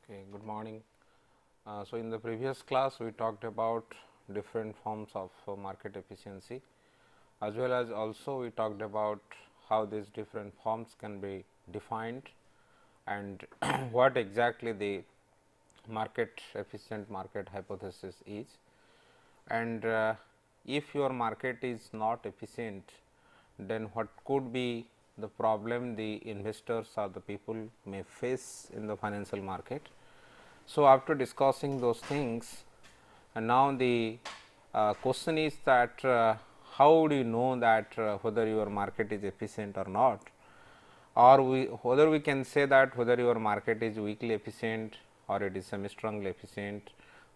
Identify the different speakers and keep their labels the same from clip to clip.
Speaker 1: Okay, good morning. So, in the previous class we talked about different forms of market efficiency, as well as also we talked about how these different forms can be defined and what exactly the market efficient market hypothesis is. And if your market is not efficient, then what could be the problem the investors or the people may face in the financial market. So, after discussing those things, and now the question is that how do you know that whether your market is efficient or not, or whether we can say that whether your market is weakly efficient or it is semi strongly efficient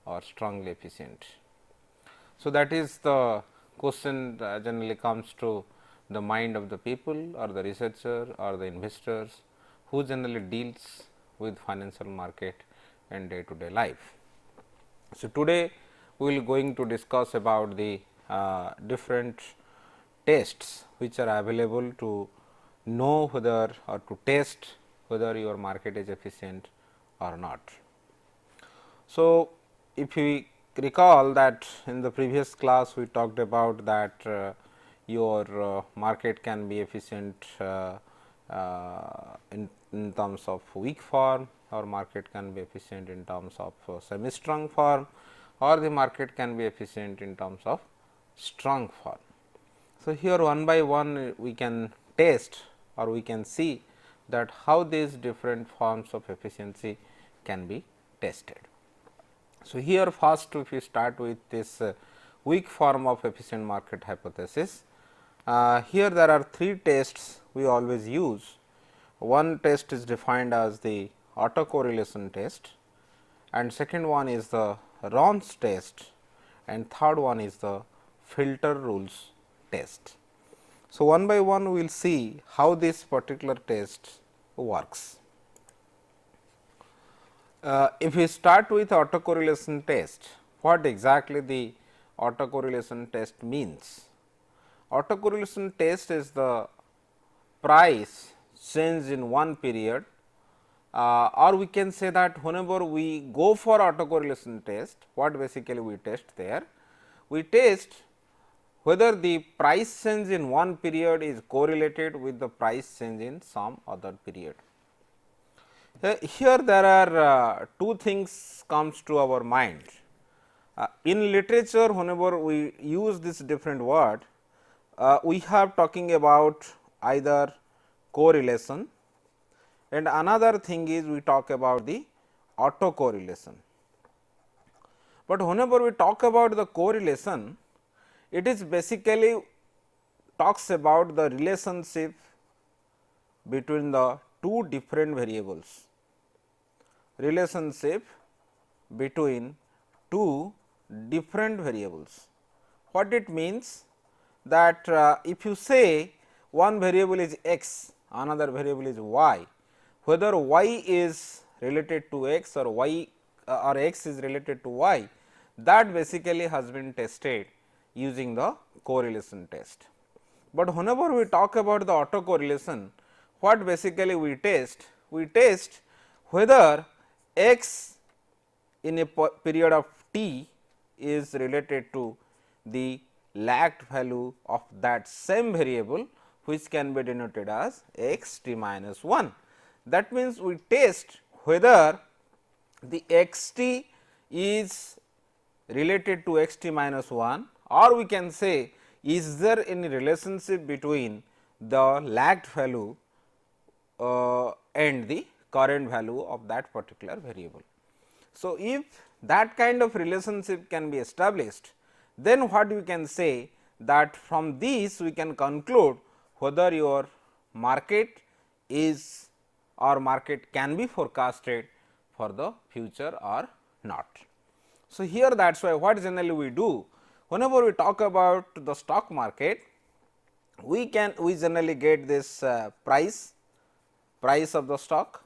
Speaker 1: or strongly efficient. So, that is the question generally comes to the mind of the people or the researcher or the investors who generally deals with financial market and day to day life. So, today we will going to discuss about the different tests which are available to know whether or to test whether your market is efficient or not. So, if we recall that in the previous class we talked about that your market can be efficient in terms of weak form, or market can be efficient in terms of semi strong form, or the market can be efficient in terms of strong form. So, here one by one we can test or we can see that how these different forms of efficiency can be tested. So, here first if we start with this weak form of efficient market hypothesis, here there are three tests we always use. One test is defined as the autocorrelation test, and second one is the Ron's test, and third one is the filter rules test. So, one by one we will see how this particular test works. If we start with autocorrelation test, what exactly the autocorrelation test means? Autocorrelation test is the price change in one period, or we can say that whenever we go for autocorrelation test, what basically we test there? We test whether the price change in one period is correlated with the price change in some other period. Here there are two things comes to our mind. In literature, whenever we use this different word, we have talking about either correlation, and another thing is we talk about the autocorrelation. But whenever we talk about the correlation, it is basically talks about the relationship between the two different variables, relationship between two different variables. What it means that if you say one variable is x, another variable is y, whether y is related to x or y or x is related to y, that basically has been tested using the correlation test. But whenever we talk about the autocorrelation, what basically we test? We test whether x in a period of t is related to the lagged value of that same variable, which can be denoted as x t minus 1. That means, we test whether the x t is related to x t minus 1, or we can say is there any relationship between the lagged value and the current value of that particular variable. So, if that kind of relationship can be established, then what we can say that from this we can conclude whether your market is or market can be forecasted for the future or not. So, here that is why what generally we do whenever we talk about the stock market, we generally get this price of the stock.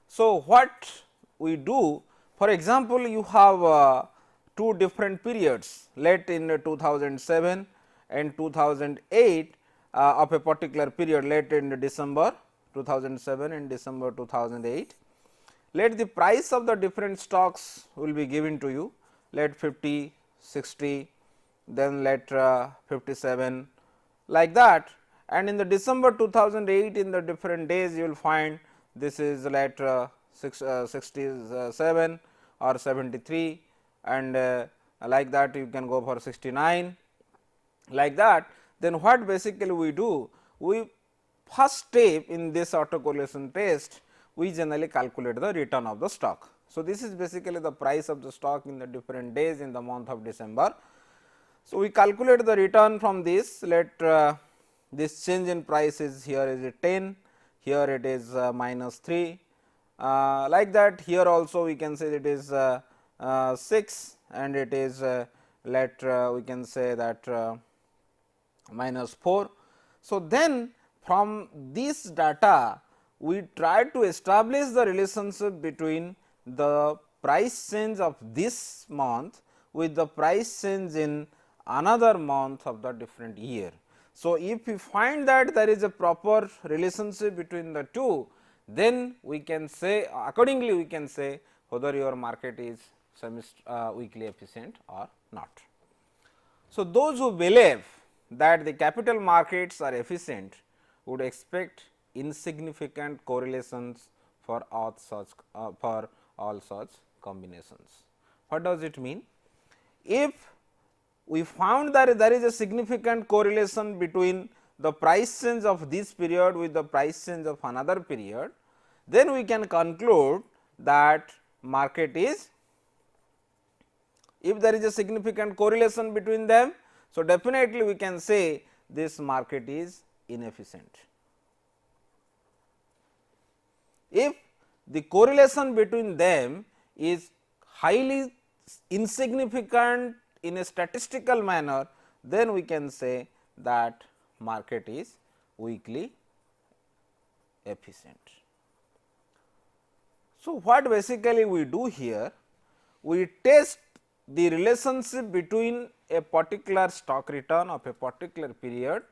Speaker 1: So, what we do, for example, you have two different periods, let in 2007 and 2008 of a particular period, let in December 2007 and December 2008. let the price of the different stocks will be given to you, let 50, 60, then let 57 like that, and in the December 2008 in the different days you will find this is let 67 or 73, and like that you can go for 69 like that. Then what basically we do, we first step in this autocorrelation test, we generally calculate the return of the stock. So, this is basically the price of the stock in the different days in the month of December. So, we calculate the return from this, let this change in price is here is 10, here it is minus 3, like that. Here also we can say it is 6 and it is let we can say that minus 4. So, then from this data we try to establish the relationship between the price change of this month with the price change in another month of the different year. So, if we find that there is a proper relationship between the two, then we can say accordingly we can say whether your market is weekly efficient or not. So, those who believe that the capital markets are efficient would expect insignificant correlations for all such combinations. What does it mean? If we found that there is a significant correlation between the price change of this period with the price change of another period, then we can conclude that market is, if there is a significant correlation between them. So, definitely we can say this market is inefficient. If the correlation between them is highly insignificant in a statistical manner, then we can say that market is weakly efficient. So, what basically we do here, we test the relationship between a particular stock return of a particular period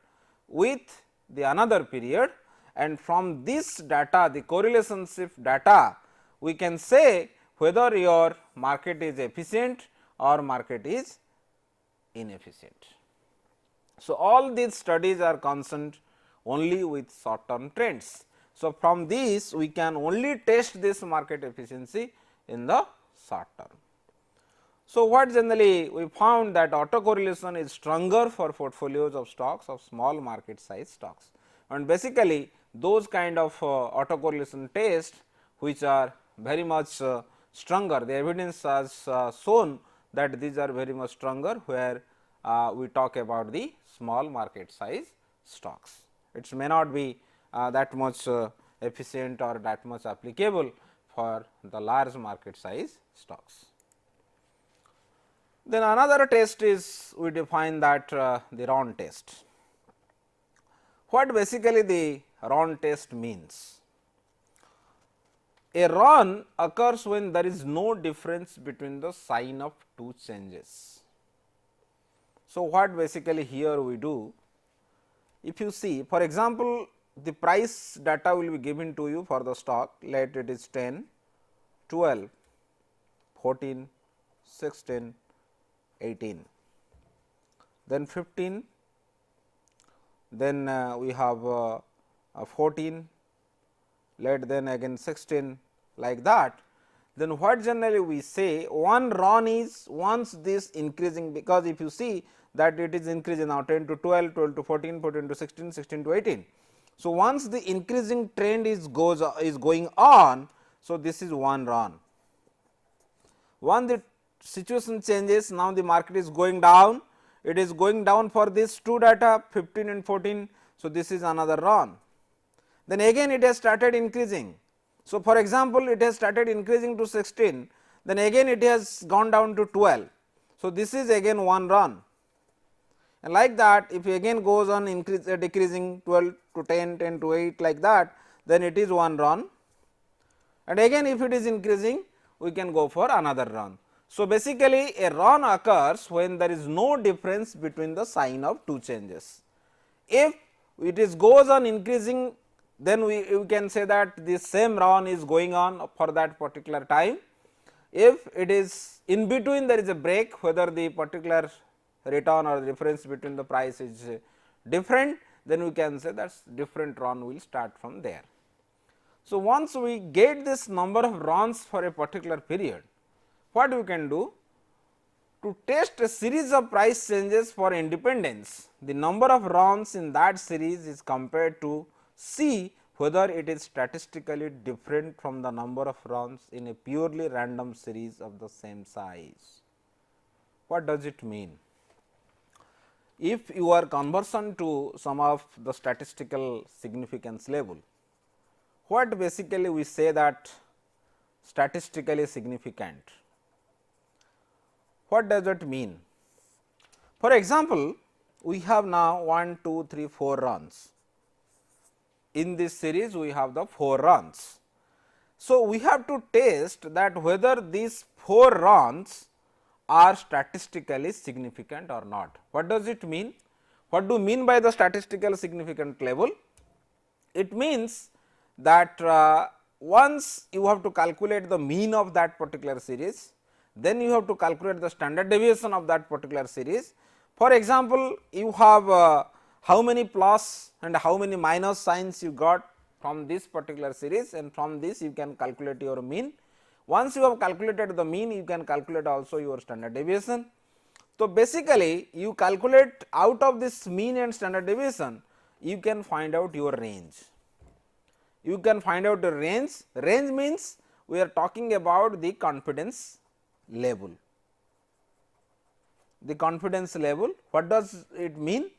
Speaker 1: with the another period, and from this data, the correlationship data, we can say whether your market is efficient or market is inefficient. So, all these studies are concerned only with short term trends. So, from this we can only test this market efficiency in the short term. So, what generally we found that autocorrelation is stronger for portfolios of stocks of small market size stocks, and basically those kind of autocorrelation tests which are very much stronger, the evidence has shown that these are very much stronger where we talk about the small market size stocks. It may not be that much efficient or that much applicable for the large market size stocks. Then another test is, we define that the Ron test. What basically the Ron test means? A Ron occurs when there is no difference between the sign of two changes. So, what basically here we do, if you see for example, the price data will be given to you for the stock, let it is 10, 12, 14, 16, 18, then 15, then we have 14, let then again 16 like that. Then what generally we say, one run is once this increasing, because if you see that it is increasing now 10 to 12, 12 to 14, 14 to 16, 16 to 18. So, once the increasing trend is going on, so this is one run. Once the situation changes, now the market is going down, it is going down for this two data 15 and 14. So, this is another run. Then again it has started increasing. So, for example, it has started increasing to 16, then again it has gone down to 12. So, this is again one run, and like that if it again goes on decreasing 12 to 10, 10 to 8 like that, then it is one run, and again if it is increasing we can go for another run. So, basically a run occurs when there is no difference between the sign of two changes. If it is goes on increasing then we can say that the same run is going on for that particular time. If it is in between there is a break, whether the particular return or the difference between the price is different, then we can say that different run will start from there. So, once we get this number of runs for a particular period, what we can do? To test a series of price changes for independence, the number of runs in that series is compared to see whether it is statistically different from the number of runs in a purely random series of the same size. What does it mean? If you are conversion to some of the statistical significance level, what basically we say that statistically significant? What does it mean? For example, we have now 1, 2, 3, 4 runs. In this series, we have the 4 runs. So, we have to test that whether these 4 runs are statistically significant or not. What does it mean? What do you mean by the statistical significant level? It means that once you have to calculate the mean of that particular series, then you have to calculate the standard deviation of that particular series. For example, you have how many plus and how many minus signs you got from this particular series, and from this you can calculate your mean. Once you have calculated the mean, you can calculate also your standard deviation. So, basically you calculate out of this mean and standard deviation, you can find out your range. You can find out the range. Range means we are talking about the confidence level. The confidence level, what does it mean?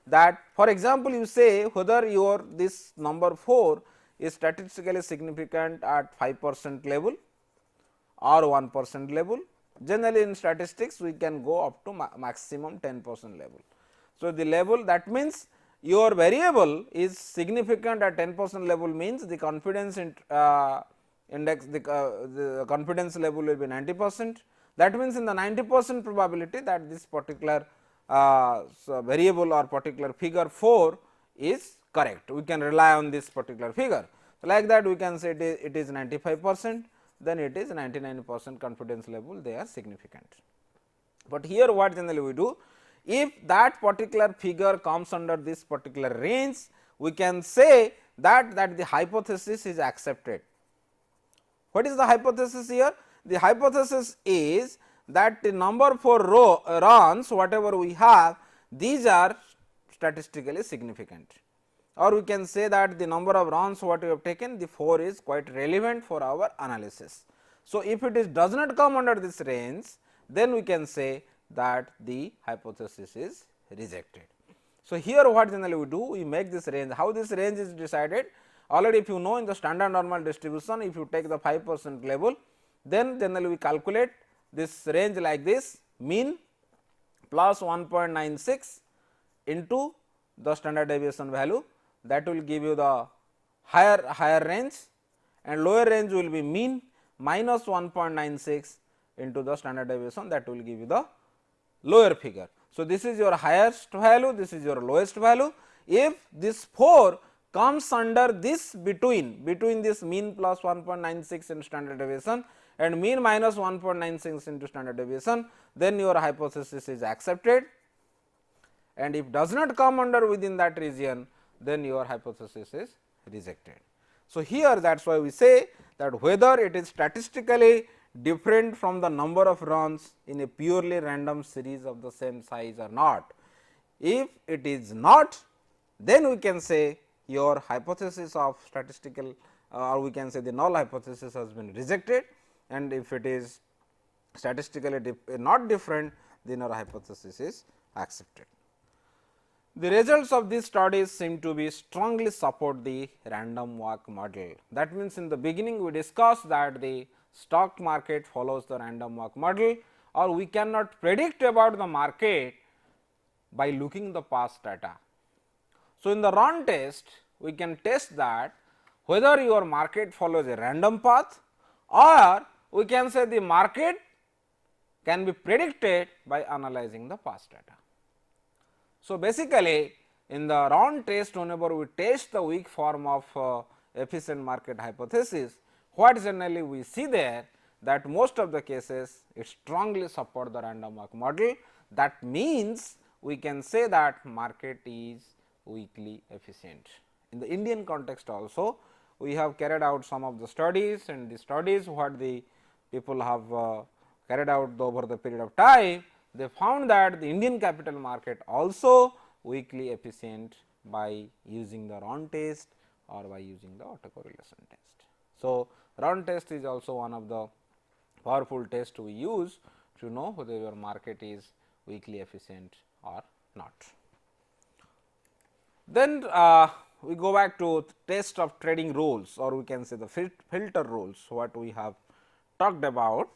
Speaker 1: That for example, you say whether your this number 4 is statistically significant at 5% level or 1% level. Generally in statistics we can go up to maximum 10% level. So, the level, that means your variable is significant at 10% level, means the confidence index, the confidence level will be 90%. That means in the 90% probability that this particular variable or particular figure 4 is correct. We can rely on this particular figure. So, like that we can say it is 95%, then it is 99% confidence level, they are significant. But here what generally we do, if that particular figure comes under this particular range, we can say that the hypothesis is accepted. What is the hypothesis here? The hypothesis is that the number 4 runs whatever we have, these are statistically significant, or we can say that the number of runs what we have taken, the 4 is quite relevant for our analysis. So, if it is does not come under this range, then we can say that the hypothesis is rejected. So, here what generally we do, we make this range. How this range is decided? Already if you know in the standard normal distribution, if you take the 5% level, then generally we calculate this range like this, mean plus 1.96 into the standard deviation value, that will give you the higher range, and lower range will be mean minus 1.96 into the standard deviation, that will give you the lower figure. So, this is your highest value, this is your lowest value. If this 4 comes under this between this mean plus 1.96 into standard deviation and mean minus 1.96 into standard deviation, then your hypothesis is accepted, and if does not come under within that region, then your hypothesis is rejected. So, here that is why we say that whether it is statistically different from the number of runs in a purely random series of the same size or not. If it is not, then we can say your hypothesis of statistical or we can say the null hypothesis has been rejected, and if it is statistically not different, then our hypothesis is accepted. The results of these studies seem to be strongly support the random walk model. That means, in the beginning we discussed that the stock market follows the random walk model, or we cannot predict about the market by looking the past data. So, in the run test we can test that whether your market follows a random path, or we can say the market can be predicted by analyzing the past data. So, basically in the round test, whenever we test the weak form of efficient market hypothesis, what generally we see there, that most of the cases it strongly support the random walk model. That means, we can say that market is weakly efficient. In the Indian context also, we have carried out some of the studies, and the studies what the people have carried out over the period of time, they found that the Indian capital market also weakly efficient by using the Ron test or by using the autocorrelation test. So, Ron test is also one of the powerful tests we use to know whether your market is weakly efficient or not. Then we go back to test of trading rules, or we can say the filter rules, what we have talked about,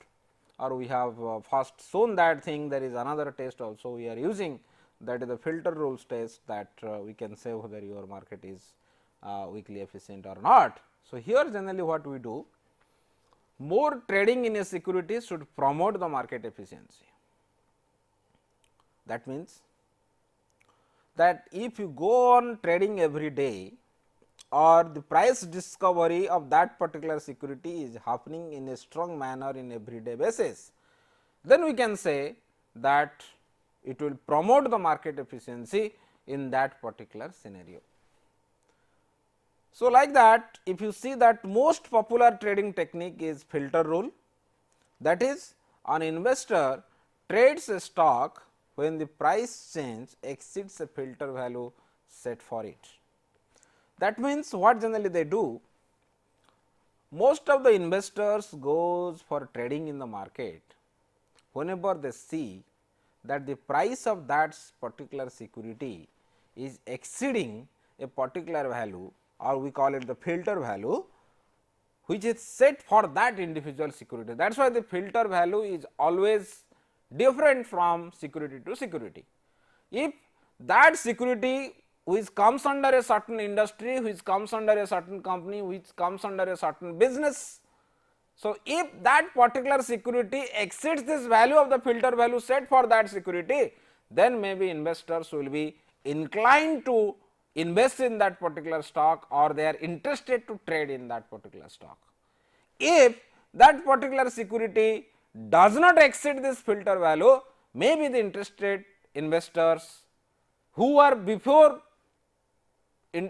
Speaker 1: or we have first shown that thing. There is another test also we are using, that is the filter rules test, that we can say whether your market is weakly efficient or not. So, here generally what we do, more trading in a security should promote the market efficiency. That means, that if you go on trading every day, or the price discovery of that particular security is happening in a strong manner in everyday basis, then we can say that it will promote the market efficiency in that particular scenario. So, like that, if you see that most popular trading technique is filter rule, that is, an investor trades a stock when the price change exceeds a filter value set for it. That means, what generally they do, most of the investors goes for trading in the market whenever they see that the price of that particular security is exceeding a particular value, or we call it the filter value, which is set for that individual security. That is why the filter value is always different from security to security. If that security which comes under a certain industry, which comes under a certain company, which comes under a certain business, so if that particular security exceeds this value of the filter value set for that security, then maybe investors will be inclined to invest in that particular stock, or they are interested to trade in that particular stock. If that particular security does not exceed this filter value, maybe the interested investors who are before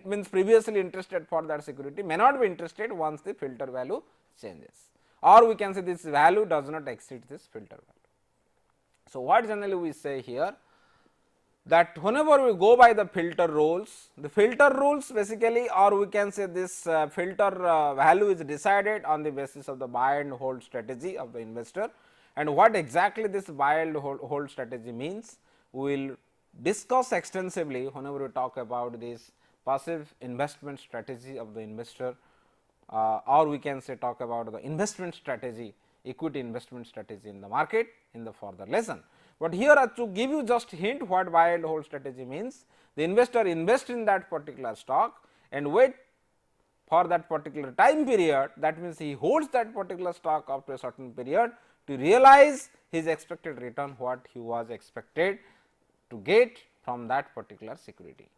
Speaker 1: means previously interested for that security may not be interested once the filter value changes, or we can say this value does not exceed this filter value. So, what generally we say here, that whenever we go by the filter rules basically, or we can say this filter value is decided on the basis of the buy and hold strategy of the investor. And what exactly this buy and hold strategy means, we will discuss extensively whenever we talk about this passive investment strategy of the investor, or we can say talk about the investment strategy, equity investment strategy in the market in the further lesson. But here to give you just hint what buy and hold strategy means, the investor invests in that particular stock and wait for that particular time period, that means he holds that particular stock up to a certain period to realize his expected return, what he was expected to get from that particular security.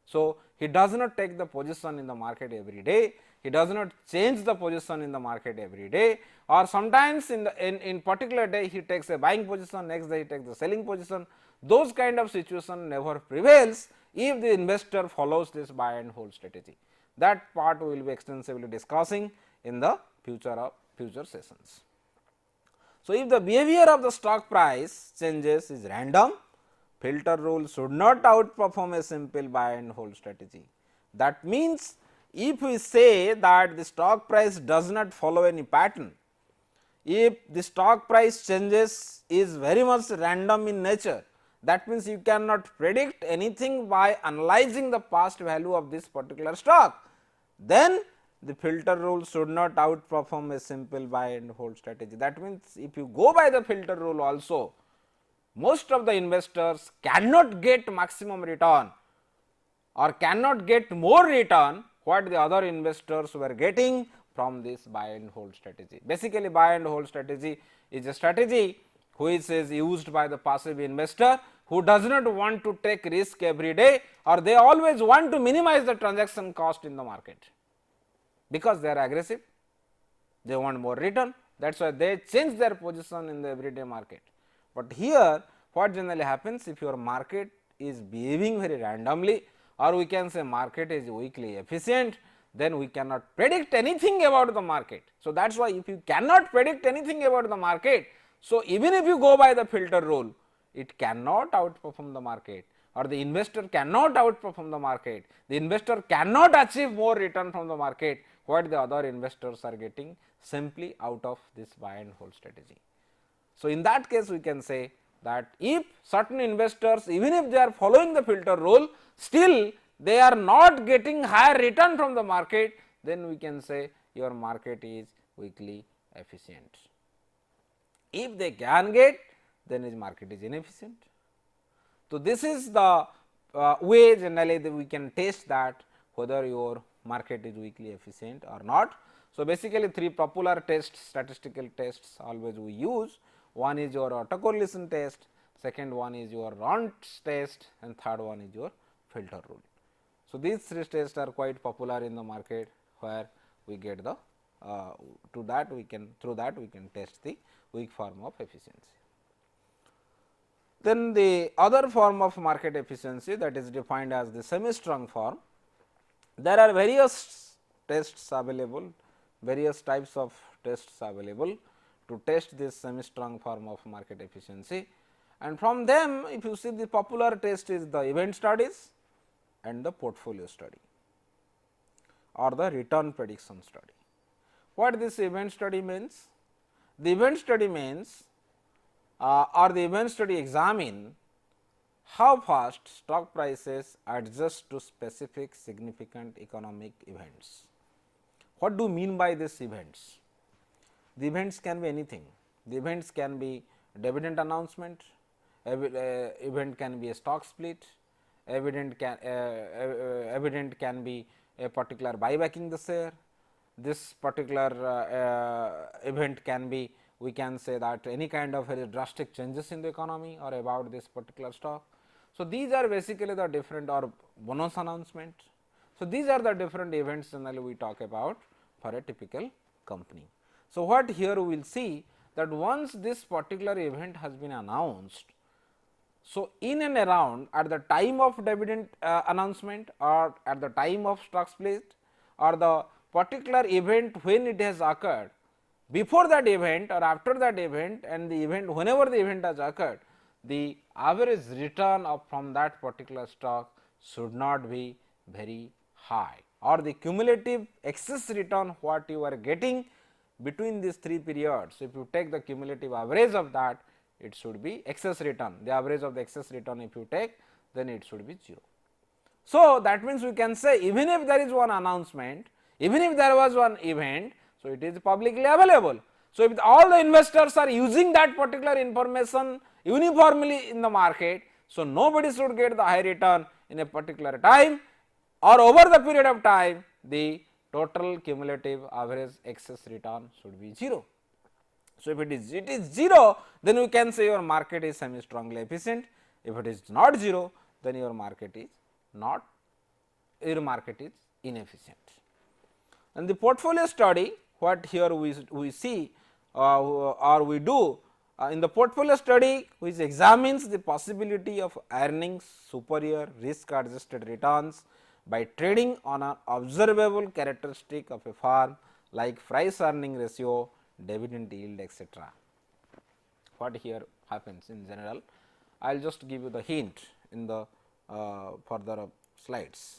Speaker 1: So, he does not take the position in the market every day, he does not change the position in the market every day, or sometimes in particular day he takes a buying position, next day he takes the selling position. Those kind of situation never prevails if the investor follows this buy and hold strategy. That part we will be extensively discussing in the future sessions. So, if the behavior of the stock price changes is random, filter rule should not outperform a simple buy and hold strategy. That means, if we say that the stock price does not follow any pattern, if the stock price changes is very much random in nature, that means you cannot predict anything by analyzing the past value of this particular stock, then the filter rule should not outperform a simple buy and hold strategy. That means, if you go by the filter rule also, most of the investors cannot get maximum return or cannot get more return what the other investors were getting from this buy and hold strategy. Basically, buy and hold strategy is a strategy which is used by the passive investor who does not want to take risk every day, or they always want to minimize the transaction cost in the market, because they are aggressive, they want more return, that is why they change their position in the everyday market. But here what generally happens, if your market is behaving very randomly, or we can say market is weakly efficient, then we cannot predict anything about the market. So, that is why if you cannot predict anything about the market, so even if you go by the filter rule, it cannot outperform the market, or the investor cannot outperform the market, the investor cannot achieve more return from the market what the other investors are getting simply out of this buy and hold strategy. So, in that case we can say that if certain investors, even if they are following the filter rule, still they are not getting higher return from the market, then we can say your market is weakly efficient. If they can get, then his market is inefficient. So, this is the way generally that we can test that whether your market is weakly efficient or not. So, basically three popular tests, statistical tests always we use. One is your autocorrelation test, second one is your Rand's test, and third one is your filter rule. So, these three tests are quite popular in the market, where we get the through that we can test the weak form of efficiency. Then the other form of market efficiency, that is defined as the semi-strong form. There are various tests available, various types of tests available to test this semi-strong form of market efficiency, and from them if you see the popular test is the event studies and the portfolio study or the return prediction study. What this event study means? The event study means or the event study examine how fast stock prices adjust to specific significant economic events. What do you mean by these events? The events can be anything. The events can be dividend announcement, event can be a stock split, event can be a particular buybacking the share. This particular event can be, we can say that any kind of very drastic changes in the economy or about this particular stock. So, these are basically the different, or bonus announcement. So, these are the different events generally we talk about for a typical company. So, what here we will see that once this particular event has been announced, so in and around at the time of dividend announcement or at the time of stock split or the particular event when it has occurred, before that event or after that event and the event whenever the event has occurred, the average return of from that particular stock should not be very high, or the cumulative excess return what you are getting between these three periods. If you take the cumulative average of that, it should be excess return, the average of the excess return if you take, then it should be 0. So, that means we can say even if there is one announcement, even if there was one event, so it is publicly available. So, if all the investors are using that particular information uniformly in the market, so nobody should get the high return in a particular time or over the period of time, the total cumulative average excess return should be 0. So, if it is 0, then we can say your market is semi strongly efficient. If it is not 0, then your market is inefficient. And the portfolio study, what here we see or we do in the portfolio study, which examines the possibility of earning superior risk adjusted returns by trading on an observable characteristic of a firm like price earning ratio, dividend yield, etc. What here happens in general? I will just give you the hint in the further slides.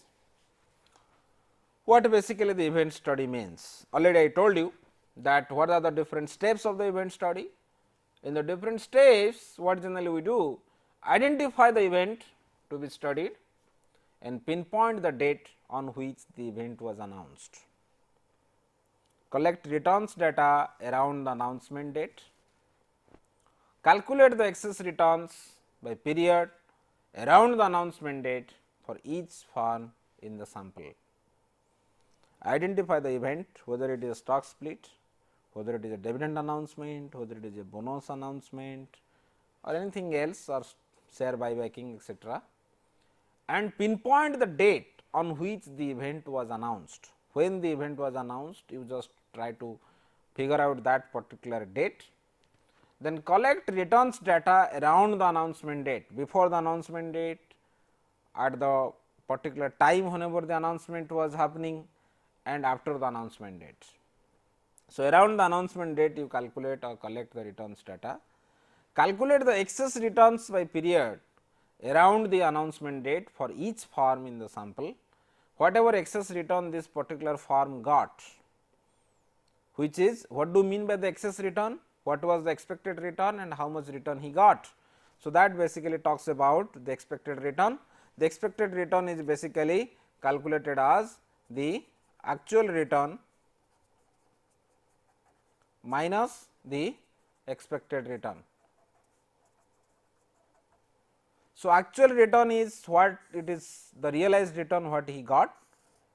Speaker 1: What basically the event study means? Already I told you that what are the different steps of the event study. In the different steps, what generally we do? Identify the event to be studied and pinpoint the date on which the event was announced. Collect returns data around the announcement date. Calculate the excess returns by period around the announcement date for each firm in the sample. Identify the event, whether it is a stock split, whether it is a dividend announcement, whether it is a bonus announcement, or anything else or share buybacking etc., and pinpoint the date on which the event was announced. When the event was announced, you just try to figure out that particular date. Then collect returns data around the announcement date, before the announcement date, at the particular time whenever the announcement was happening, and after the announcement date. So, around the announcement date you calculate or collect the returns data, calculate the excess returns by period around the announcement date for each firm in the sample. Whatever excess return this particular firm got, which is, what do you mean by the excess return? What was the expected return and how much return he got. So, that basically talks about the expected return. The expected return is basically calculated as the actual return minus the expected return. So, actual return is what it is, the realized return what he got,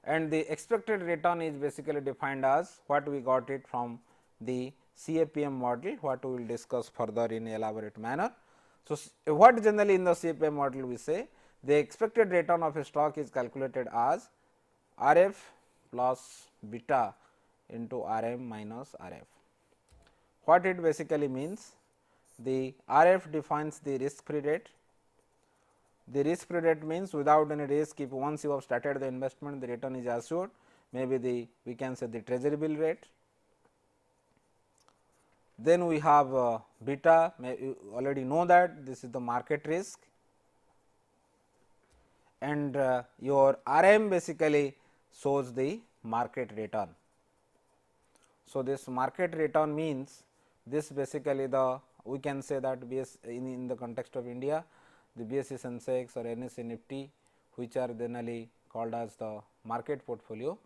Speaker 1: and the expected return is basically defined as what we got it from the CAPM model, what we will discuss further in elaborate manner. So, what generally in the CAPM model we say, the expected return of a stock is calculated as RF plus beta into RM minus RF. What it basically means? The RF defines the risk free rate. The risk free rate means without any risk, if once you have started the investment, the return is assured, maybe the we can say the treasury bill rate. Then we have beta, you already know that this is the market risk, and your RM basically shows the market return. So, this market return means this basically the we can say that in the context of India, the BSE Sensex or NSE Nifty, which are generally called as the market portfolio.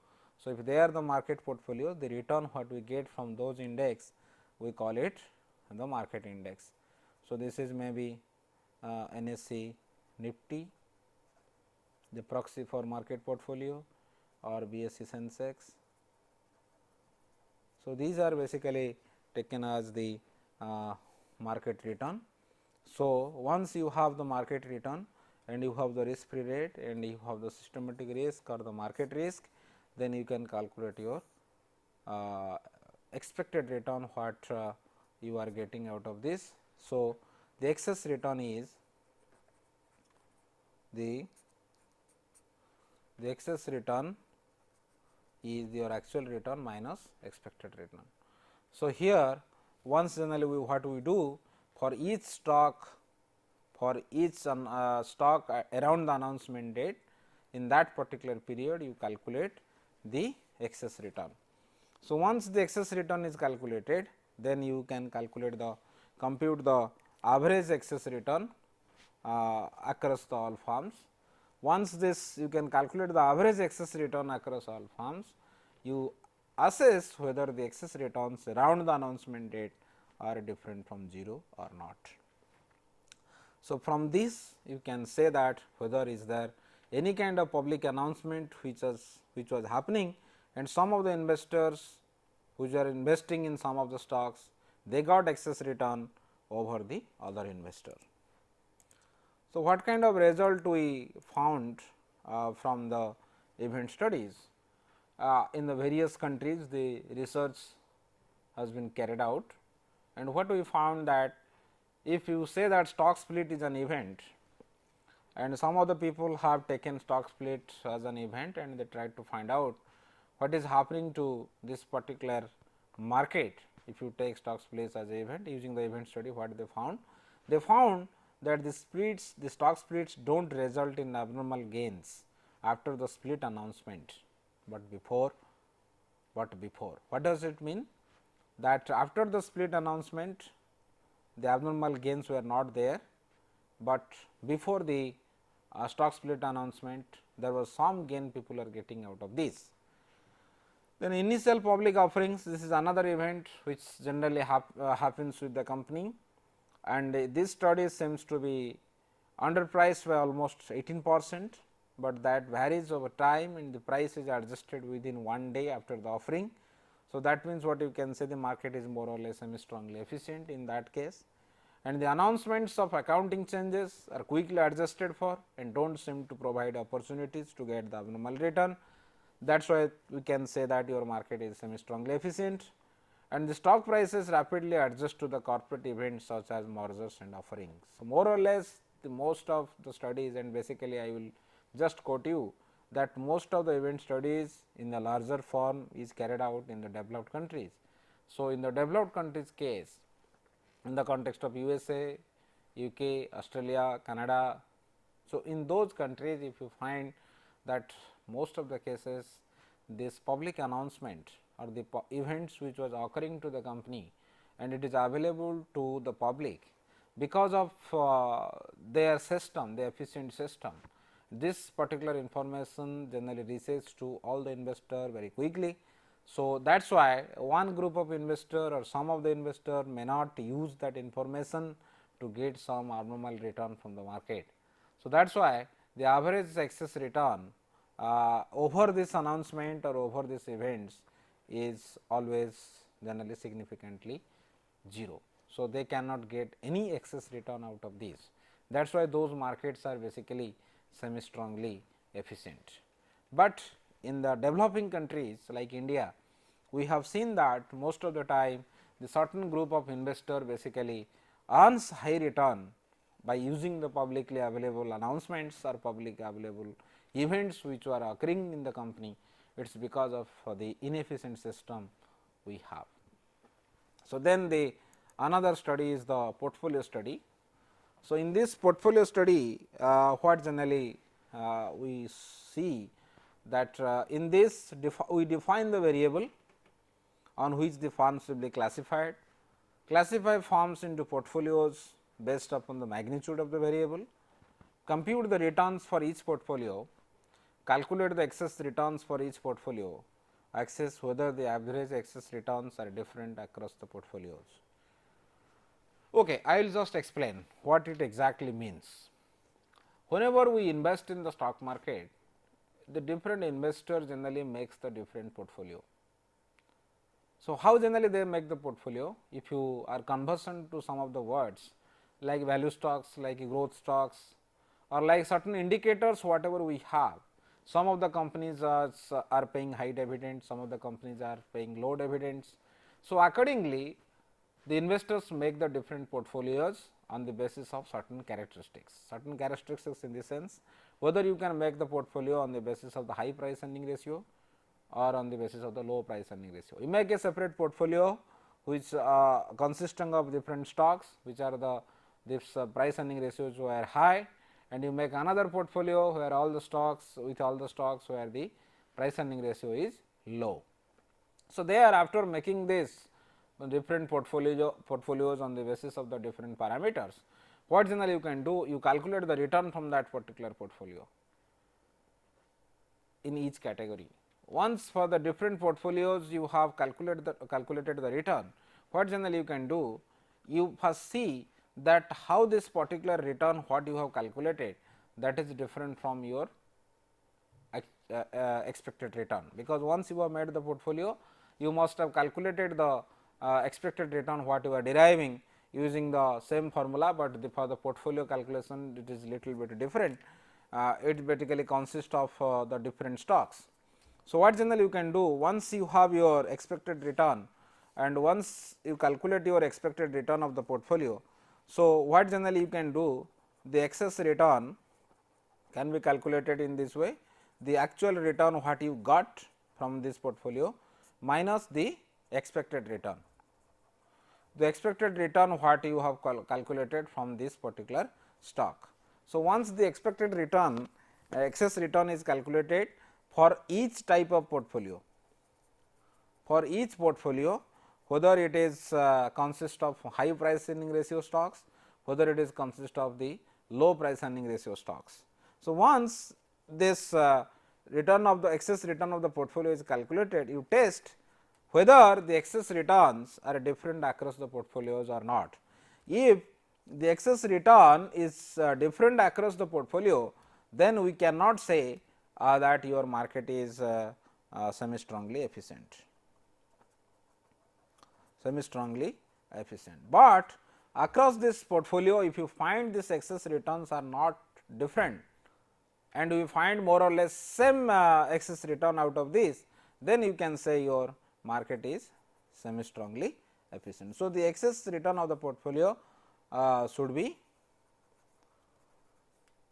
Speaker 1: So, if they are the market portfolio, the return what we get from those index, we call it the market index. So, this is maybe NSE Nifty, the proxy for market portfolio, or BSE Sensex. So, these are basically taken as the market return. So, once you have the market return and you have the risk free rate and you have the systematic risk or the market risk, then you can calculate your expected return what you are getting out of this. So, the excess return is the excess return is your actual return minus expected return. So, here once generally what we do, for each stock, for each stock around the announcement date, in that particular period you calculate the excess return. So, once the excess return is calculated, then you can calculate the compute the average excess return across the all firms. Once this you can calculate the average excess return across all firms, you assess whether the excess returns around the announcement date are different from 0 or not. So, from this you can say that whether is there any kind of public announcement which was happening, and some of the investors which are investing in some of the stocks, they got excess return over the other investor. So, what kind of result we found from the event studies? In the various countries, the research has been carried out, and what we found that if you say that stock split is an event, and some of the people have taken stock split as an event, and they tried to find out what is happening to this particular market if you take stock splits as an event using the event study. What they found? They found that the stock splits do not result in abnormal gains after the split announcement, but before. What does it mean? That after the split announcement, the abnormal gains were not there, but before the stock split announcement, there was some gain people are getting out of this. Then initial public offerings, this is another event which generally happens with the company, and this study seems to be underpriced by almost 18%, but that varies over time and the price is adjusted within 1 day after the offering. So, that means what you can say, the market is more or less semi strongly efficient in that case. and the announcements of accounting changes are quickly adjusted for and do not seem to provide opportunities to get the abnormal return. That is why we can say that your market is semi strongly efficient, and the stock prices rapidly adjust to the corporate events such as mergers and offerings. So, more or less the most of the studies, and basically I will just quote you that most of the event studies in the larger form is carried out in the developed countries. So, in the developed countries case, in the context of USA, UK, Australia, Canada. So, in those countries if you find that most of the cases this public announcement or the events which was occurring to the company and it is available to the public because of their system, the efficient system. This particular information generally reaches to all the investor very quickly. So, that is why one group of investor or some of the investor may not use that information to get some abnormal return from the market. So, that is why the average excess return over this announcement or over these events is always generally significantly 0. So, they cannot get any excess return out of these. That is why those markets are basically semi strongly efficient. But in the developing countries like India, we have seen that most of the time the certain group of investor basically earns high return by using the publicly available announcements or public available events which are occurring in the company. It is because of the inefficient system we have. So, then the another study is the portfolio study. So, in this portfolio study what generally we see that in this we define the variable on which the funds will be classified, classify firms into portfolios based upon the magnitude of the variable, compute the returns for each portfolio, calculate the excess returns for each portfolio, assess whether the average excess returns are different across the portfolios. Okay, I will just explain what it exactly means. Whenever we invest in the stock market, the different investors generally makes the different portfolio. So, how generally they make the portfolio? If you are conversant to some of the words like value stocks, like growth stocks or like certain indicators whatever we have, some of the companies are paying high dividends, some of the companies are paying low dividends. So, accordingly the investors make the different portfolios on the basis of certain characteristics in the sense whether you can make the portfolio on the basis of the high price earning ratio or on the basis of the low price earning ratio. You make a separate portfolio which consisting of different stocks which are the this price earning ratios were high, and you make another portfolio where all the stocks where the price earning ratio is low. So, there after making this different portfolios on the basis of the different parameters, what generally you can do? You calculate the return from that particular portfolio in each category. Once for the different portfolios you have calculated the return, what generally you can do? You first see that how this particular return what you have calculated that is different from your expected return, because once you have made the portfolio you must have calculated the expected return what you are deriving using the same formula, but for the portfolio calculation it is little bit different. It basically consists of the different stocks. So, what generally you can do? Once you have your expected return and once you calculate your expected return of the portfolio. So, what generally you can do? The excess return can be calculated in this way: the actual return what you got from this portfolio minus the expected return. The expected return what you have calculated from this particular stock. So, once the expected return excess return is calculated for each type of portfolio, whether it is consist of high price earning ratio stocks, whether it is consist of the low price earning ratio stocks. So, once this return of the excess return of the portfolio is calculated, you test whether the excess returns are different across the portfolios or not. If the excess return is different across the portfolio, then we cannot say that your market is semi strongly efficient. But across this portfolio, if you find these excess returns are not different and we find more or less same excess return out of this, then you can say your market is semi strongly efficient. So, the excess return of the portfolio should be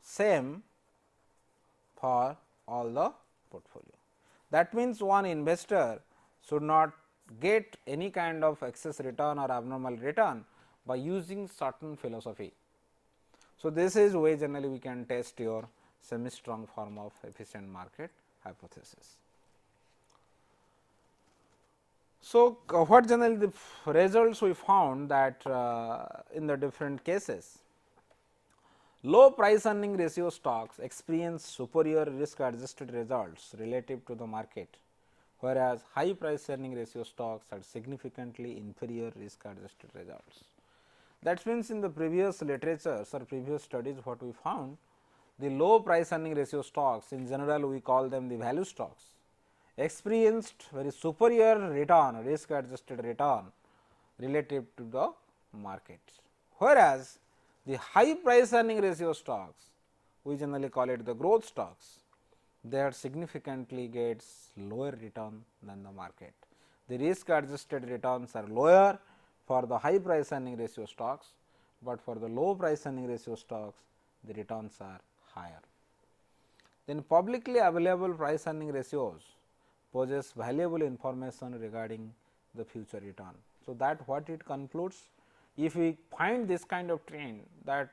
Speaker 1: same for all the portfolio. That means, one investor should not get any kind of excess return or abnormal return by using certain philosophy. So, this is way generally we can test your semi strong form of efficient market hypothesis. So, what generally the results we found that in the different cases, low price earning ratio stocks experience superior risk adjusted results relative to the market, whereas high price earning ratio stocks had significantly inferior risk adjusted results. That means, in the previous literatures or previous studies what we found, the low price earning ratio stocks, in general we call them the value stocks, experienced very superior return, risk adjusted return relative to the market, whereas the high price earning ratio stocks, we generally call it the growth stocks, they had significantly gets lower return than the market. The risk adjusted returns are lower for the high price earning ratio stocks, but for the low price earning ratio stocks the returns are higher. Then publicly available price earning ratios possess valuable information regarding the future return. So, that what it concludes, if we find this kind of trend that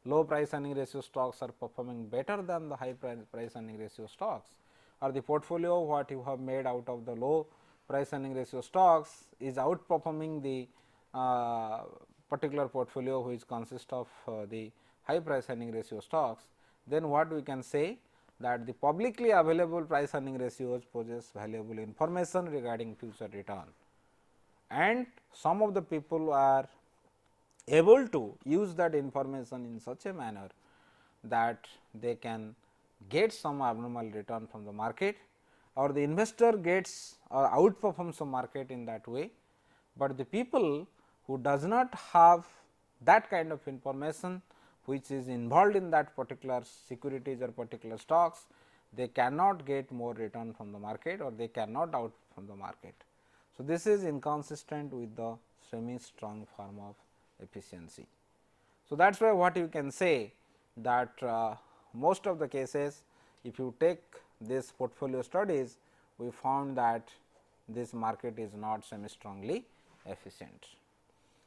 Speaker 1: low price earning ratio stocks are performing better than the high price earning ratio stocks, or the portfolio what you have made out of the low price earning ratio stocks is outperforming the particular portfolio which consists of the high price earning ratio stocks, then what we can say that the publicly available price earning ratios possess valuable information regarding future return, and some of the people are able to use that information in such a manner that they can get some abnormal return from the market, or the investor gets or outperforms the market in that way. But the people who does not have that kind of information which is involved in that particular securities or particular stocks, they cannot get more return from the market or they cannot outperform the market. So, this is inconsistent with the semi strong form of efficiency. So, that is why what you can say that most of the cases, if you take this portfolio studies, we found that this market is not semi strongly efficient.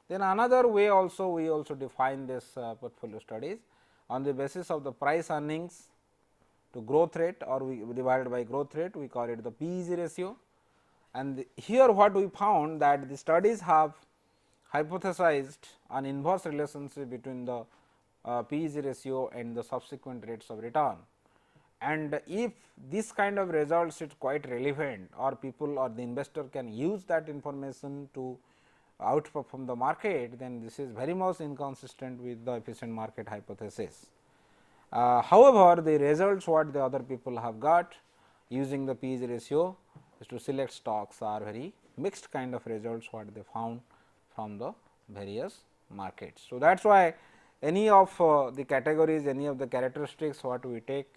Speaker 1: Then another way also we also define this portfolio studies on the basis of the price earnings to growth rate, or we divided by growth rate, we call it the P/E ratio. And here what we found that the studies have hypothesized an inverse relationship between the P/E ratio and the subsequent rates of return. And if this kind of results is quite relevant, or people or the investor can use that information to outperform the market, then this is very much inconsistent with the efficient market hypothesis. However, the results what the other people have got using the P/E ratio is to select stocks are very mixed kind of results what they found from the various markets. So, that is why any of the categories, any of the characteristics what we take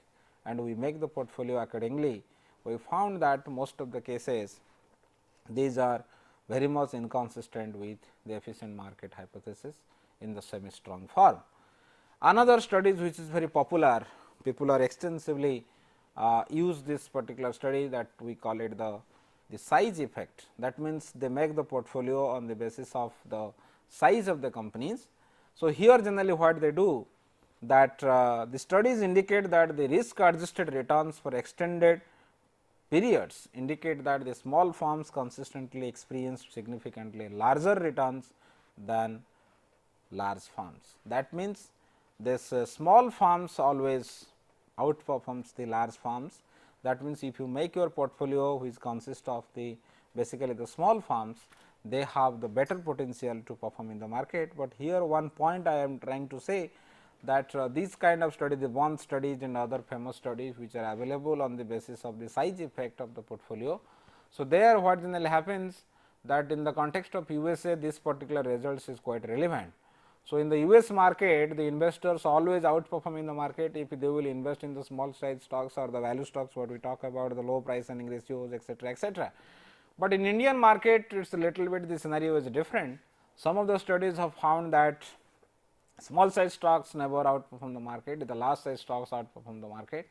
Speaker 1: and we make the portfolio accordingly, we found that most of the cases these are very much inconsistent with the efficient market hypothesis in the semi strong form. Another studies which is very popular, people are extensively use this particular study, that we call it the size effect. That means, they make the portfolio on the basis of the size of the companies. So, here generally what they do that the studies indicate that the risk adjusted returns for extended periods indicate that the small firms consistently experience significantly larger returns than large firms. That means, this small firms always outperforms the large firms. That means, if you make your portfolio which consists of the basically the small firms, they have the better potential to perform in the market. But here one point I am trying to say that these kind of studies, the Bond studies and other famous studies which are available on the basis of the size effect of the portfolio. So, there what generally happens that in the context of USA this particular results is quite relevant, So, in the US market, the investors always outperform in the market if they will invest in the small size stocks or the value stocks, what we talk about, the low price earning ratios, etc., etc. But in Indian market, it is a little bit, the scenario is different. Some of the studies have found that small size stocks never outperform the market, the large size stocks outperform the market,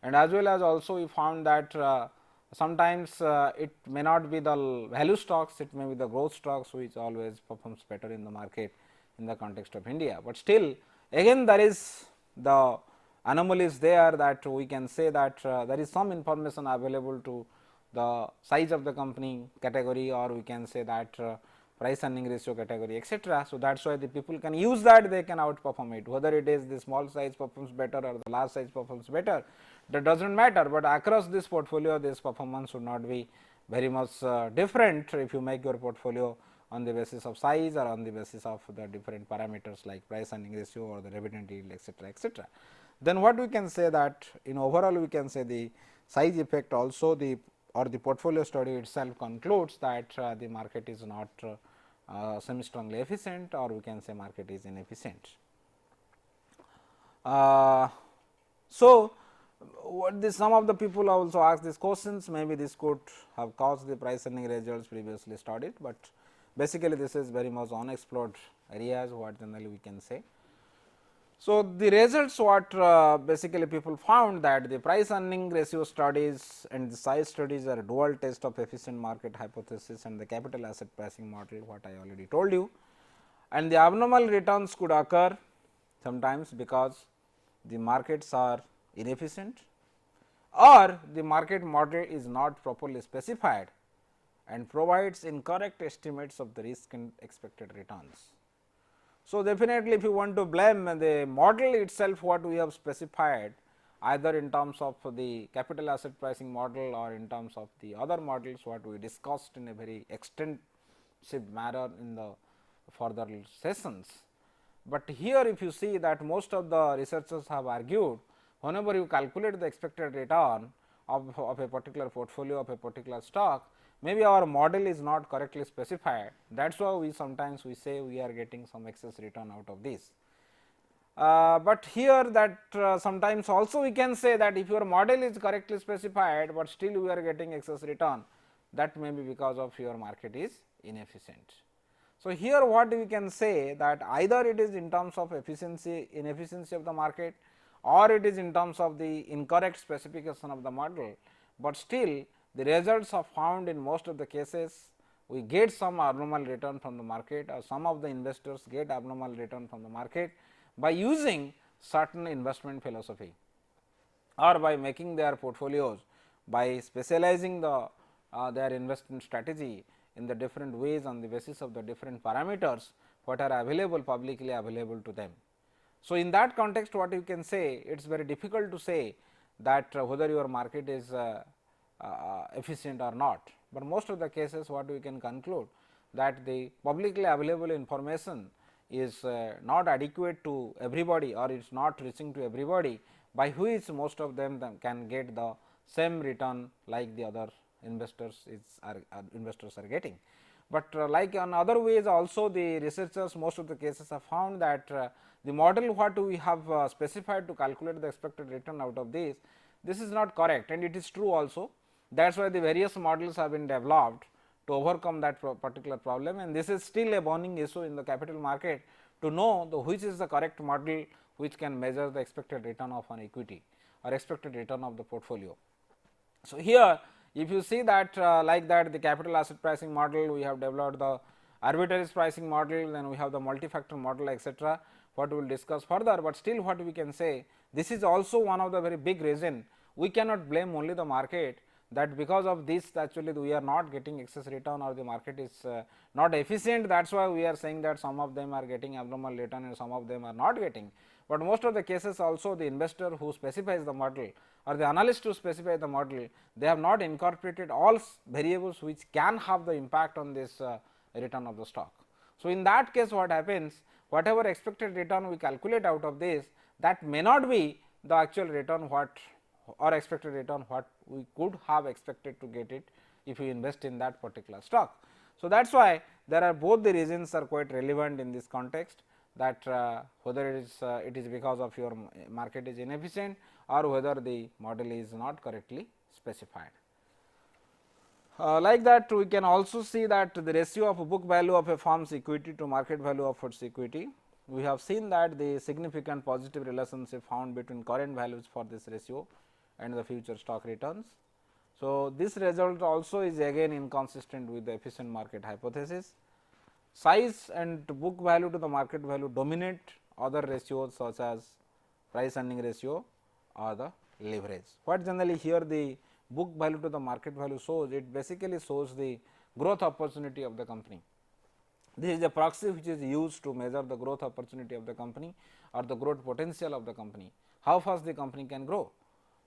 Speaker 1: and as well as also we found that sometimes it may not be the value stocks, it may be the growth stocks which always performs better in the market in the context of India. But still again there is the anomalies there, that we can say that there is some information available to the size of the company category, or we can say that price earning ratio category, etc. So, that is why the people can use that, they can outperform it, whether it is the small size performs better or the large size performs better, that does not matter, but across this portfolio this performance should not be very much different if you make your portfolio on the basis of size or on the basis of the different parameters like price earning ratio or the dividend yield, etc., etc. Then what we can say that in overall we can say the size effect also, the or the portfolio study itself concludes that the market is not semi strongly efficient, or we can say market is inefficient. So, what this some of the people also ask these questions, maybe this could have caused the price earning results previously studied, but basically this is very much unexplored areas what generally we can say. So, the results what basically people found that the price earning ratio studies and the size studies are dual test of efficient market hypothesis and the capital asset pricing model, what I already told you, and the abnormal returns could occur sometimes because the markets are inefficient or the market model is not properly specified and provides incorrect estimates of the risk and expected returns. So, definitely if you want to blame the model itself what we have specified, either in terms of the capital asset pricing model or in terms of the other models what we discussed in a very extensive manner in the further sessions. But here if you see that most of the researchers have argued, whenever you calculate the expected return of a particular portfolio of a particular stock, maybe our model is not correctly specified, that is why we sometimes we say we are getting some excess return out of this. But here that sometimes also we can say that if your model is correctly specified, but still we are getting excess return, that may be because of your market is inefficient. So, here what we can say that either it is in terms of efficiency, inefficiency of the market, or it is in terms of the incorrect specification of the model, but still the results are found in most of the cases we get some abnormal return from the market, or some of the investors get abnormal return from the market by using certain investment philosophy or by making their portfolios, by specializing the their investment strategy in the different ways on the basis of the different parameters what are available publicly available to them. So, in that context what you can say, it is very difficult to say that whether your market is efficient or not, but most of the cases what we can conclude that the publicly available information is not adequate to everybody, or it is not reaching to everybody, by which most of them can get the same return like the other investors are getting. But like on other ways also the researchers most of the cases have found that the model what we have specified to calculate the expected return out of this is not correct, and it is true also. That is why the various models have been developed to overcome that particular problem, and this is still a burning issue in the capital market to know which is the correct model which can measure the expected return of an equity or expected return of the portfolio. So, here if you see that like that the capital asset pricing model, we have developed the arbitrage pricing model, then we have the multi-factor model, etc., what we will discuss further, but still what we can say, this is also one of the very big reason we cannot blame only the market, that because of this actually we are not getting excess return or the market is not efficient. That is why we are saying that some of them are getting abnormal return and some of them are not getting, but most of the cases also the investor who specifies the model or the analyst who specify the model, they have not incorporated all variables which can have the impact on this return of the stock. So, in that case what happens, whatever expected return we calculate out of this, that may not be the actual return what or expected return what we could have expected to get it if we invest in that particular stock. So, that is why there are both the reasons are quite relevant in this context, that whether it is because of your market is inefficient or whether the model is not correctly specified. Like that, we can also see that the ratio of book value of a firm's equity to market value of its equity. We have seen that the significant positive relationship found between current values for this ratio and the future stock returns. So, this result also is again inconsistent with the efficient market hypothesis. Size and book value to the market value dominate other ratios such as price earning ratio or the leverage. What generally here the book value to the market value shows, it basically shows the growth opportunity of the company. This is a proxy which is used to measure the growth opportunity of the company or the growth potential of the company, how fast the company can grow.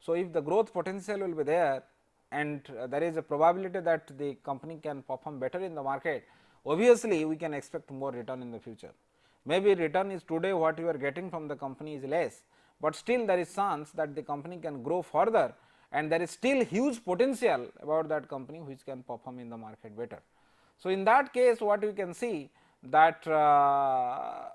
Speaker 1: So, if the growth potential will be there and there is a probability that the company can perform better in the market, obviously we can expect more return in the future. Maybe return is today what you are getting from the company is less, but still there is chance that the company can grow further and there is still huge potential about that company which can perform in the market better. So, in that case what we can see that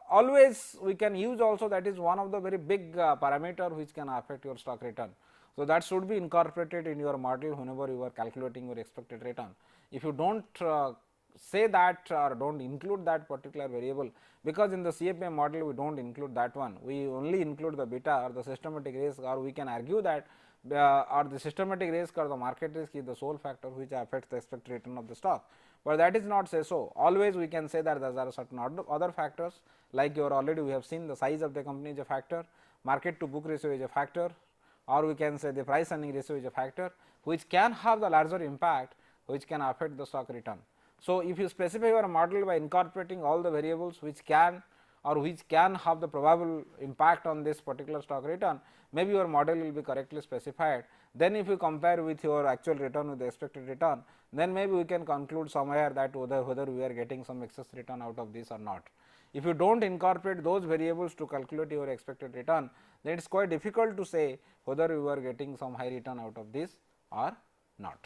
Speaker 1: always we can use also, that is one of the very big parameter which can affect your stock return. So, that should be incorporated in your model whenever you are calculating your expected return. If you do not say that or do not include that particular variable, because in the CFA model we do not include that one, we only include the beta or the systematic risk, or we can argue that or the systematic risk or the market risk is the sole factor which affects the expected return of the stock, but that is not say so. Always we can say that there are certain other factors, like your already we have seen the size of the company is a factor, market to book ratio is a factor, or we can say the price earning ratio is a factor which can have the larger impact which can affect the stock return. So, if you specify your model by incorporating all the variables which can have the probable impact on this particular stock return, maybe your model will be correctly specified. Then if you compare with your actual return with the expected return, then maybe we can conclude somewhere that whether we are getting some excess return out of this or not. If you do not incorporate those variables to calculate your expected return, then it is quite difficult to say whether you are getting some high return out of this or not.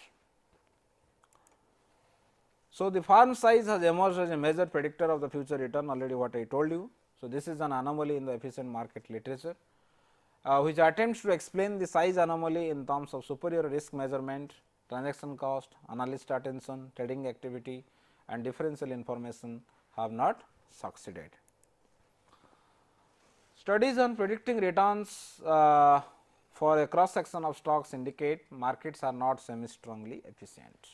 Speaker 1: So, the firm size has emerged as a major predictor of the future return, already what I told you. So, this is an anomaly in the efficient market literature, which attempts to explain the size anomaly in terms of superior risk measurement, transaction cost, analyst attention, trading activity and differential information have not succeeded. Studies on predicting returns for a cross section of stocks indicate markets are not semi strongly efficient,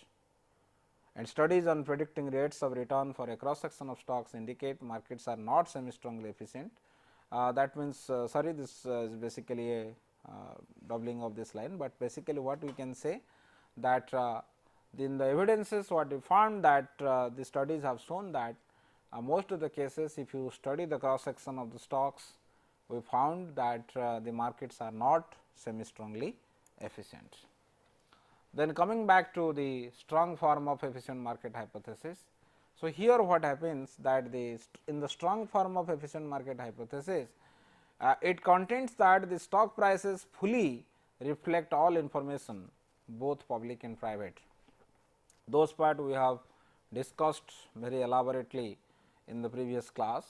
Speaker 1: and studies on predicting rates of return for a cross section of stocks indicate markets are not semi strongly efficient. That means, sorry, this is basically a doubling of this line, but basically what we can say that in the evidences what we found that the studies have shown that most of the cases, if you study the cross section of the stocks, we found that the markets are not semi strongly efficient. Then coming back to the strong form of efficient market hypothesis. So, here what happens that in the strong form of efficient market hypothesis, it contains that the stock prices fully reflect all information, both public and private. Those part we have discussed very elaborately in the previous class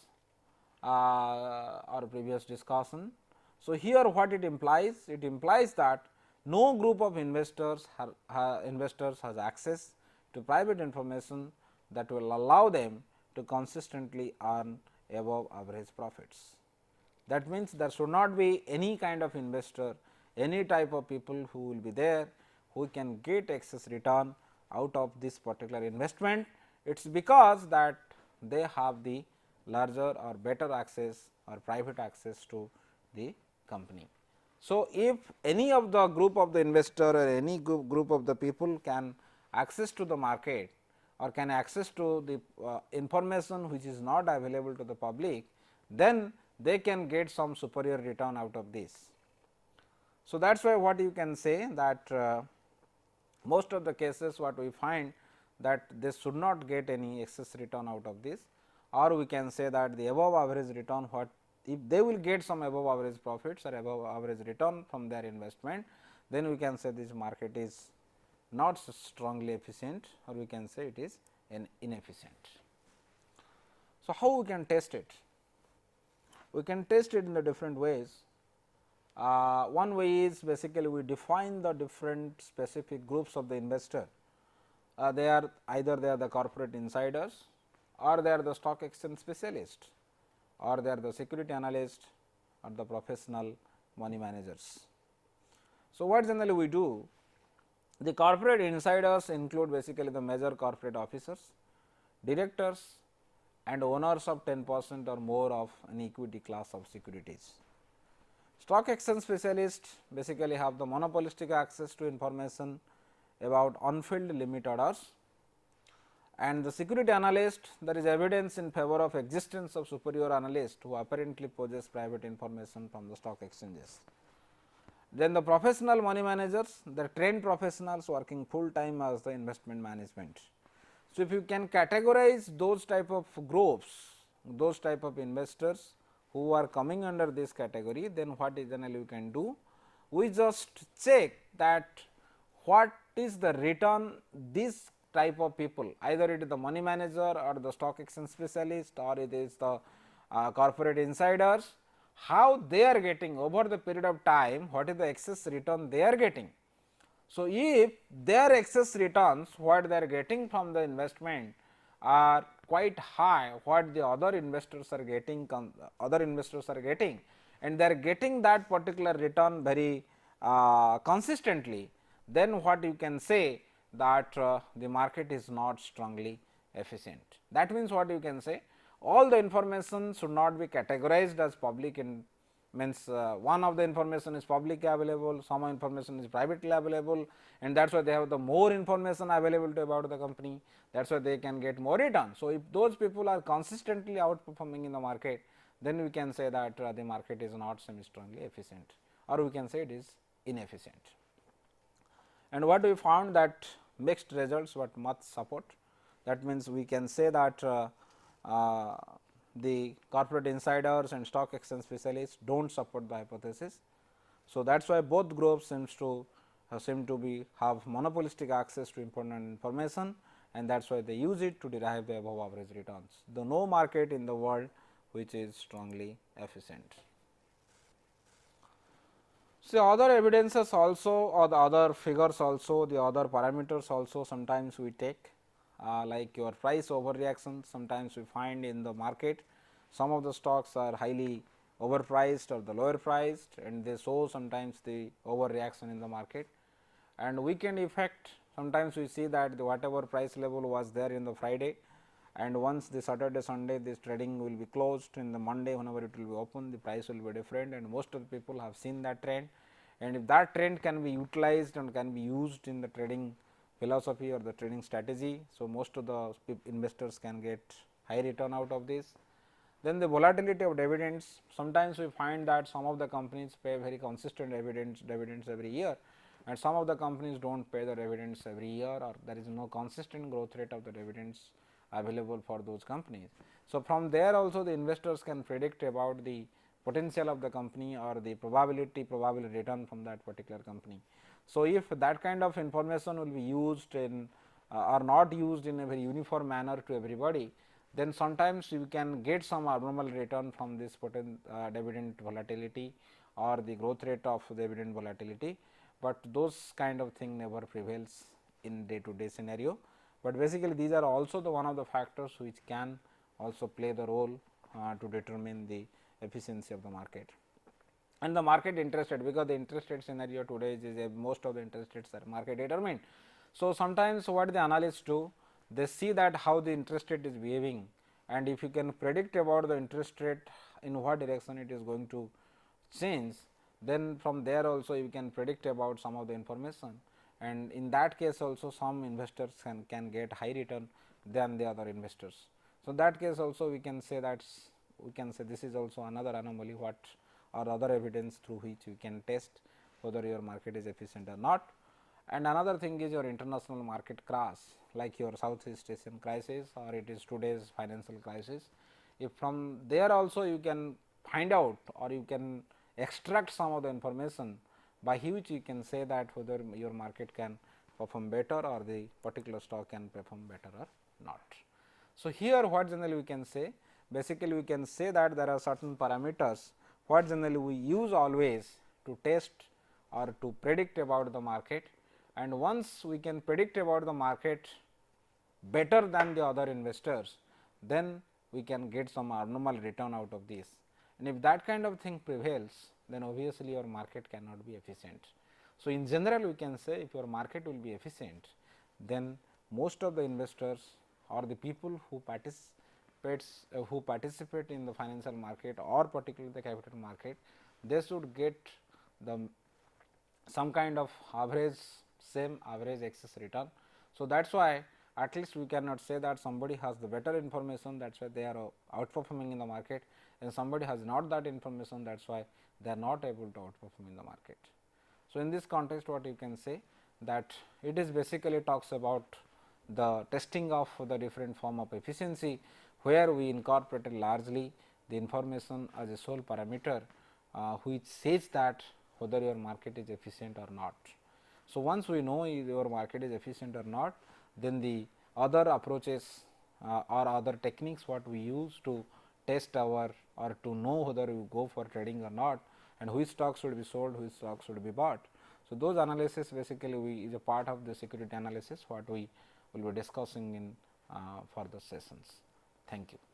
Speaker 1: or previous discussion. So, here what it implies? It implies that no group of investors has access to private information that will allow them to consistently earn above average profits. That means, there should not be any kind of investor, any type of people who will be there who can get excess return out of this particular investment. It is because that they have the larger or better access or private access to the company. So, if any of the group of the investor or any group of the people can access to the market or can access to the information which is not available to the public, then they can get some superior return out of this. So, that is why what you can say that most of the cases what we find that they should not get any excess return out of this, or we can say that the above average return, what if they will get some above average profits or above average return from their investment, then we can say this market is not strongly efficient, or we can say it is inefficient. So, how we can test it?
Speaker 2: We can test it in the different ways. One way is basically we define the different specific groups of the investor. They are either they are the corporate insiders, or they are the stock exchange specialists, or they are the security analyst, or the professional money managers. So, what generally we do? The corporate insiders include basically the major corporate officers, directors, and owners of 10% or more of an equity class of securities. Stock exchange specialists basically have the monopolistic access to information about unfilled limit orders, and the security analyst, there is evidence in favor of existence of superior analyst who apparently possess private information from the stock exchanges. Then the professional money managers, they are trained professionals working full time as the investment management. So, if you can categorize those type of groups, those type of investors who are coming under this category, then what generally you can do? We just check that what is the return this type of people, either it is the money manager or the stock exchange specialist, or it is the corporate insiders, how they are getting over the period of time, what is the excess return they are getting. So, if their excess returns what they are getting from the investment are quite high, what the other investors are getting, and they are getting that particular return very consistently, then what you can say that the market is not strongly efficient. That means, what you can say, all the information should not be categorized as public, in means one of the information is publicly available, some information is privately available, and that is why they have the more information available to about the company, that is why they can get more return. So, if those people are consistently outperforming in the market, then we can say that the market is not semi strongly efficient, or we can say it is inefficient. And what we found that mixed results what must support, that means we can say that the corporate insiders and stock exchange specialists do not support the hypothesis. So, that is why both groups seem to be have monopolistic access to important information, and that is why they use it to derive the above average returns. The no market in the world which is strongly efficient. So, other evidences also, or the other figures also, the other parameters also sometimes we take, like your price overreaction. Sometimes we find in the market some of the stocks are highly overpriced or the lower priced, and they show sometimes the overreaction in the market. And weekend effect, sometimes we see that the whatever price level was there in the Friday, and once the Saturday Sunday this trading will be closed, in the Monday whenever it will be open, the price will be different, and most of the people have seen that trend. And if that trend can be utilized and can be used in the trading philosophy or the trading strategy, so most of the investors can get high return out of this. Then the volatility of dividends, sometimes we find that some of the companies pay very consistent dividends every year, and some of the companies do not pay the dividends every year, or there is no consistent growth rate of the dividends available for those companies. So, from there also the investors can predict about the potential of the company or the probable return from that particular company. So, if that kind of information will be used in or not used in a very uniform manner to everybody, then sometimes you can get some abnormal return from this dividend volatility or the growth rate of the dividend volatility, but those kind of thing never prevails in day to day scenario. But basically these are also the one of the factors which can also play the role to determine the efficiency of the market. And the market interest rate, because the interest rate scenario today is most of the interest rates are market determined. So, sometimes what the analysts do, they see that how the interest rate is behaving, and if you can predict about the interest rate in what direction it is going to change, then from there also you can predict about some of the information, and in that case also some investors can get high return than the other investors. So, that case also we can say that this is also another anomaly what or other evidence through which you can test whether your market is efficient or not. And another thing is your international market crash, like your Southeast Asian crisis or it is today's financial crisis. If from there also you can find out or you can extract some of the information by which you can say that whether your market can perform better or the particular stock can perform better or not. So, here what generally we can say basically we can say that there are certain parameters what generally we use always to test or to predict about the market, and once we can predict about the market better than the other investors, then we can get some abnormal return out of this. And if that kind of thing prevails, then obviously your market cannot be efficient. So, in general we can say if your market will be efficient, then most of the investors or the people who participate in the financial market or particularly the capital market, they should get the some kind of average same average excess return. So, that is why at least we cannot say that somebody has the better information, that is why they are outperforming in the market, and somebody has not that information, that is why they are not able to outperform in the market. So, in this context what you can say that it is basically talks about the testing of the different form of efficiency, where we incorporated largely the information as a sole parameter, which says that whether your market is efficient or not. So, once we know your market is efficient or not, then the other approaches or other techniques what we use to test our or to know whether you go for trading or not, and which stocks should be sold, which stocks should be bought. So, those analysis basically is a part of the security analysis what we will be discussing in further sessions. Thank you.